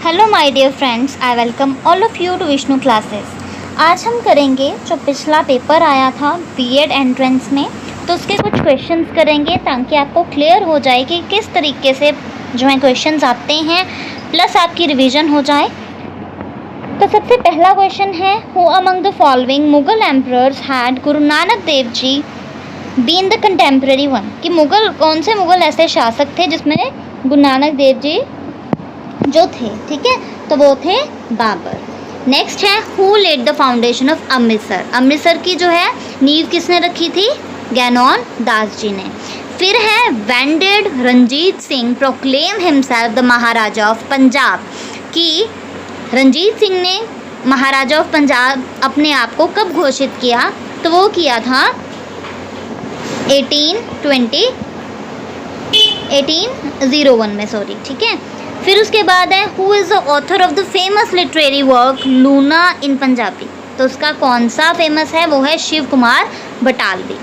Hello my dear friends, I welcome all of you to Vishnu classes. आज हम करेंगे जो पिछला पेपर आया था बीएड एंट्रेंस में, तो उसके कुछ क्वेश्चंस करेंगे ताकि आपको क्लियर हो जाए कि किस तरीके से जो है क्वेश्चंस आते हैं, प्लस आपकी रिवीजन हो जाए। तो सबसे पहला क्वेश्चन है, who among the following Mughal emperors had Guru Nanak Dev ji been the contemporary one, कि मुगल कौन से मुगल ऐसे शासक थे जिसमें गुरु नानक देव जी जो थे, ठीक है, तो वो थे बाबर। नेक्स्ट है, who laid the foundation of Amritsar, Amritsar की जो है नींव किसने रखी थी? ज्ञानोन दास जी ने। फिर है, when did Ranjit Singh proclaim himself the Maharaja of Punjab, कि रंजीत सिंह ने महाराजा ऑफ पंजाब अपने आप को कब घोषित किया? तो वो किया था 1801 में, सॉरी, ठीक है। फिर उसके बाद है, who is the author of the famous literary work Loona in Punjabi, तो उसका कौन सा फेमस है? वो है शिव कुमार बटालवी।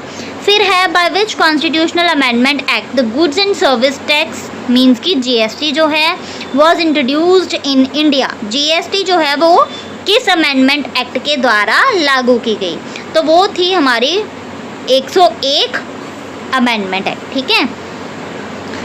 फिर है, by which constitutional amendment act the goods and service tax means की जीएसटी जो है was introduced in India, GST जो है वो किस अमेंडमेंट एक्ट के द्वारा लागू की गई? तो वो थी हमारी 101 अमेंडमेंट एक्ट, ठीक है।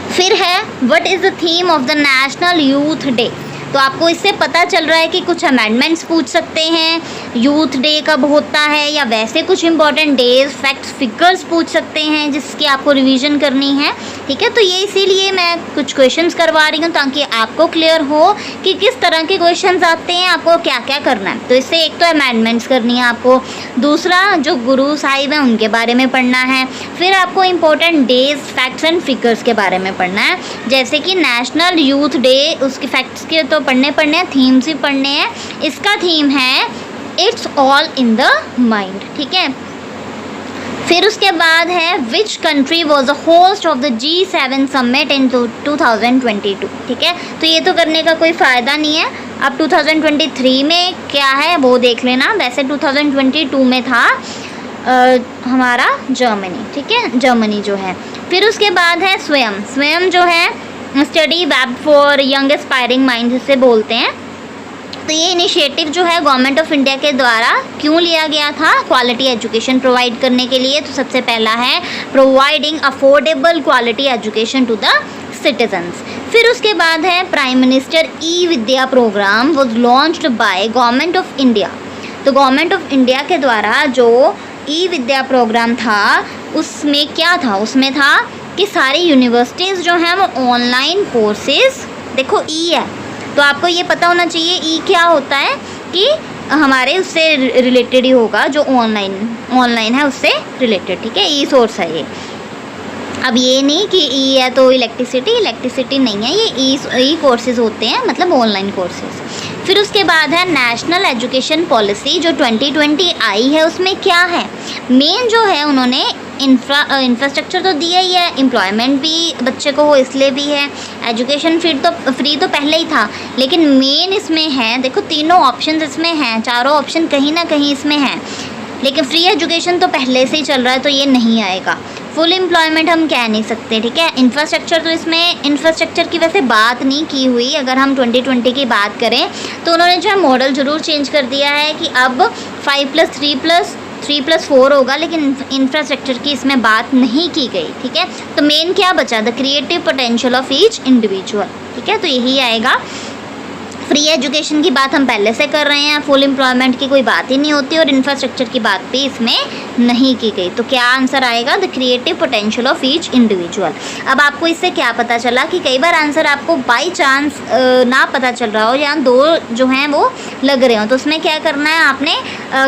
फिर है, what is the theme of the national youth day, तो आपको इससे पता चल रहा है कि कुछ अमेंडमेंट्स पूछ सकते हैं, यूथ डे कब होता है, या वैसे कुछ इंपॉर्टेंट डेज, फैक्ट्स, फिगर्स पूछ सकते हैं जिसकी आपको रिवीजन करनी है, ठीक है। तो ये इसीलिए मैं कुछ क्वेश्चंस करवा रही हूँ ताकि आपको क्लियर हो कि किस तरह के क्वेश्चंस आते हैं, आपको क्या क्या करना है। तो इससे एक तो अमेंडमेंट्स करनी है आपको, दूसरा जो गुरु साहिब हैं उनके बारे में पढ़ना है, फिर आपको important days, facts and figures के बारे में पढ़ना है, जैसे कि नेशनल यूथ डे, उसके फैक्ट्स के तो पढ़ने हैं, थीम्स भी पढ़ने हैं। इसका थीम है it's all in the mind, ठीक है। फिर उसके बाद है, which country was the host of the G7 summit in 2022, ठीक है। तो ये तो करने का कोई फ़ायदा नहीं है, अब 2023 में क्या है वो देख लेना। वैसे 2022 में था हमारा जर्मनी, ठीक है, जर्मनी जो है। फिर उसके बाद है, स्वयं जो है study web for young aspiring mind जिसे बोलते हैं। तो ये इनिशिएटिव जो है गवर्नमेंट ऑफ इंडिया के द्वारा क्यों लिया गया था? क्वालिटी एजुकेशन प्रोवाइड करने के लिए। तो सबसे पहला है, providing affordable quality education to the citizens. फिर उसके बाद है, prime minister e Vidya program was launched by government of India. तो गवर्नमेंट ऑफ इंडिया के द्वारा जो ई विद्या प्रोग्राम था उसमें क्या था? उसमें था कि सारी यूनिवर्सिटीज़ जो हैं वो ऑनलाइन कोर्सेज, देखो ई है तो आपको ये पता होना चाहिए ई क्या होता है, कि हमारे उससे रिलेटेड ही होगा, जो ऑनलाइन है उससे रिलेटेड, ठीक है, ई सोर्स है ये। अब ये नहीं कि ई है तो इलेक्ट्रिसिटी नहीं है, ये ई कोर्सेज होते हैं, मतलब ऑनलाइन कोर्सेज। फिर उसके बाद है, नेशनल एजुकेशन पॉलिसी जो 2020 आई है उसमें क्या है? मेन जो है उन्होंने इंफ्रास्ट्रक्चर तो दिया ही है, एम्प्लॉयमेंट भी बच्चे को हो इसलिए भी है, एजुकेशन फ्री तो पहले ही था, लेकिन मेन इसमें है, देखो तीनों ऑप्शन इसमें हैं, चारों ऑप्शन कहीं ना कहीं इसमें हैं, लेकिन फ्री एजुकेशन तो पहले से ही चल रहा है तो ये नहीं आएगा। फुल एम्प्लॉयमेंट हम कह नहीं सकते, ठीक है। इंफ्रास्ट्रक्चर, तो इसमें इंफ्रास्ट्रक्चर की वैसे बात नहीं की हुई। अगर हम 2020 की बात करें तो उन्होंने जो है मॉडल ज़रूर चेंज कर दिया है कि अब 5+3+3+4 होगा, लेकिन इंफ्रास्ट्रक्चर की इसमें बात नहीं की गई, ठीक है। तो मेन क्या बचा? The creative potential of each individual, ठीक है, तो यही आएगा। फ्री एजुकेशन की बात हम पहले से कर रहे हैं, फुल एम्प्लॉयमेंट की कोई बात ही नहीं होती, और इंफ्रास्ट्रक्चर की बात भी इसमें नहीं की गई। तो क्या आंसर आएगा? The creative potential of each individual. अब आपको इससे क्या पता चला कि कई बार आंसर आपको बाई चांस ना पता चल रहा हो, या दो जो हैं वो लग रहे हो, तो उसमें क्या करना है, आपने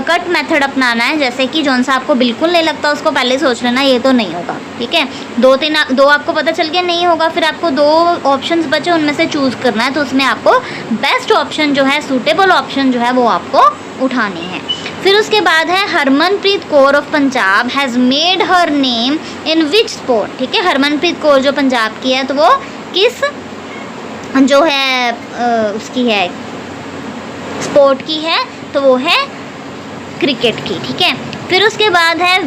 कट मेथड अपनाना है, जैसे कि जौन सा आपको बिल्कुल नहीं लगता उसको पहले सोच लेना ये तो नहीं होगा, ठीक है। दो आपको पता चल गया नहीं होगा, फिर आपको 2 ऑप्शंस बचे, उनमें से चूज़ करना है, तो उसमें आपको बेस्ट ऑप्शन जो है, सूटेबल ऑप्शन जो है वो आपको उठानी है। फिर उसके बाद है, Harmanpreet Kaur of Punjab has made her name in which sport, ठीक है। हरमनप्रीत कौर जो पंजाब की है तो वो किस जो है उसकी है स्पोर्ट की है, तो वो है क्रिकेट की, ठीक है। फिर उसके बाद है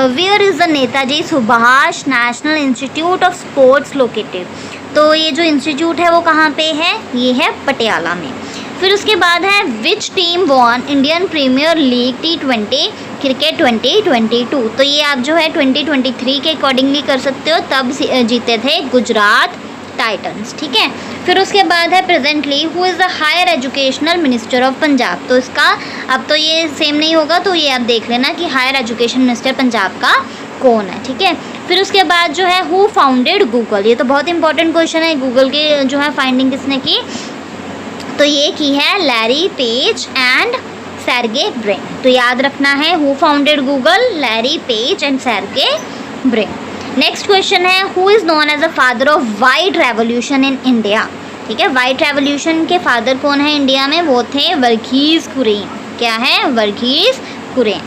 where is the Netaji Subhash national institute of sports located. तो ये जो इंस्टीट्यूट है वो कहाँ पे है, ये है पटियाला में। फिर उसके बाद है which team won Indian premier league T20 cricket 2022। तो ये आप जो है 2023 के अकॉर्डिंगली कर सकते हो, तब जीते थे गुजरात टाइटन्स, ठीक है। फिर उसके बाद है presently who is the higher educational minister of Punjab. तो इसका अब तो ये सेम नहीं होगा, तो ये आप देख लेना कि हायर एजुकेशन मिनिस्टर पंजाब का कौन है, ठीक है। फिर उसके बाद जो है हु फाउंडेड गूगल। ये तो बहुत इंपॉर्टेंट क्वेश्चन है, गूगल के जो है फाइंडिंग किसने की, तो ये की है Larry Page and Sergey Brin. तो याद रखना है who founded Google, Larry Page and Sergey Brin. Next question है who is known as the father of white revolution in India. ठीक है, वाइट रेवोल्यूशन के फादर कौन है इंडिया में, वो थे वर्गीज़ कुरियन। क्या है, वर्गीज़ कुरियन।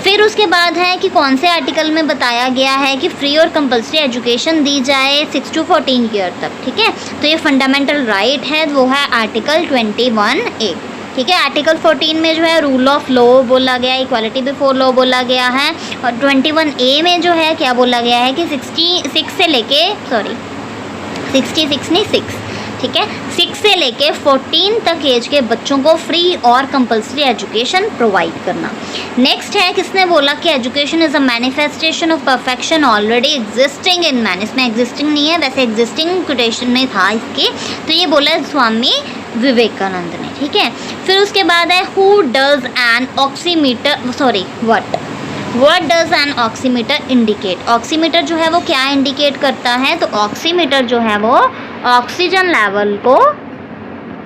फिर उसके बाद है कि कौन से आर्टिकल में बताया गया है कि फ्री और कंपल्सरी एजुकेशन दी जाए 6 to 14 ईयर तक। ठीक है, तो ये फंडामेंटल राइट है, वो है आर्टिकल 21A। ठीक है, आर्टिकल 14 में जो है रूल ऑफ लॉ बोला गया है, इक्वालिटी बिफोर लॉ बोला गया है, और 21A में जो है क्या बोला गया है कि 66 से लेके 66 नहीं 6, ठीक है, 6 से लेके 14 तक एज के बच्चों को फ्री और कंपल्सरी एजुकेशन प्रोवाइड करना। नेक्स्ट है, किसने बोला कि education is a manifestation of perfection already existing in man. इसमें एग्जिस्टिंग नहीं है, वैसे एग्जिस्टिंग कोटेशन में था इसके, तो ये बोला है स्वामी विवेकानंद ने। ठीक है, फिर उसके बाद है who does N oximeter, sorry what does N oximeter indicate. Oximeter जो है वो क्या इंडिकेट करता है, तो ऑक्सीमीटर जो है वो ऑक्सीजन लेवल को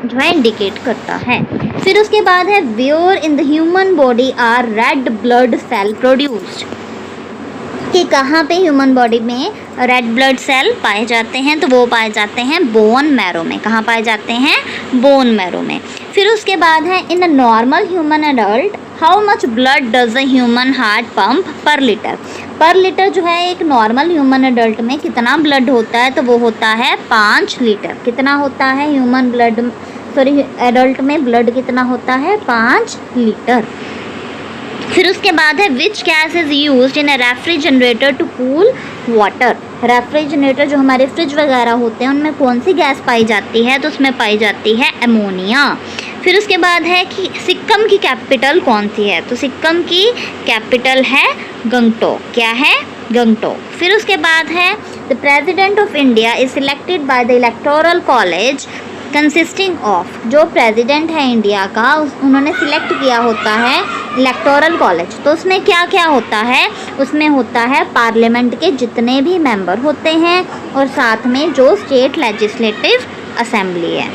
जो है इंडिकेट करता है। फिर उसके बाद है where in the human body are red blood cell produced, कि कहाँ पे ह्यूमन बॉडी में रेड ब्लड सेल पाए जाते हैं, तो वो पाए जाते हैं बोन मैरो में। कहाँ पाए जाते हैं, बोन मैरो में। फिर उसके बाद है in a normal human adult how much blood does a human heart pump per litre. Per litre जो है एक नॉर्मल ह्यूमन एडल्ट में कितना ब्लड होता है, तो वो होता है 5 लीटर। कितना होता है ह्यूमन ब्लड, सॉरी एडल्ट में ब्लड कितना होता है, 5 लीटर। फिर उसके बाद है which gas is used in a refrigerator to cool water. Refrigerator जो हमारे फ्रिज वगैरह होते हैं उनमें कौन सी गैस पाई जाती है, तो उसमें पाई जाती है अमोनिया। फिर उसके बाद है कि सिक्किम की कैपिटल कौन सी है, तो सिक्किम की कैपिटल है गंगटोक। क्या है, गंगटोक। फिर उसके बाद है the president of India is selected by the electoral college consisting of. जो प्रेसिडेंट है इंडिया का उन्होंने सिलेक्ट किया होता है इलेक्टोरल कॉलेज, तो उसमें क्या क्या होता है, उसमें होता है पार्लियामेंट के जितने भी मेंबर होते हैं और साथ में जो स्टेट लेजिस्लेटिव असेंबली है।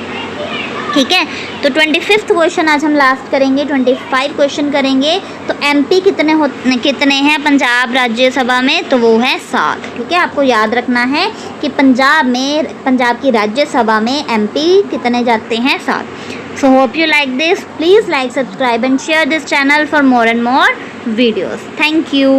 ठीक है, तो 25th क्वेश्चन आज हम लास्ट करेंगे, 25 क्वेश्चन करेंगे। तो MP कितने हैं पंजाब राज्यसभा में, तो वो है 7। ठीक है, आपको याद रखना है कि पंजाब की राज्यसभा में MP कितने जाते हैं, 7। So hope you like this, please like, subscribe and share this channel for more and more videos. Thank you.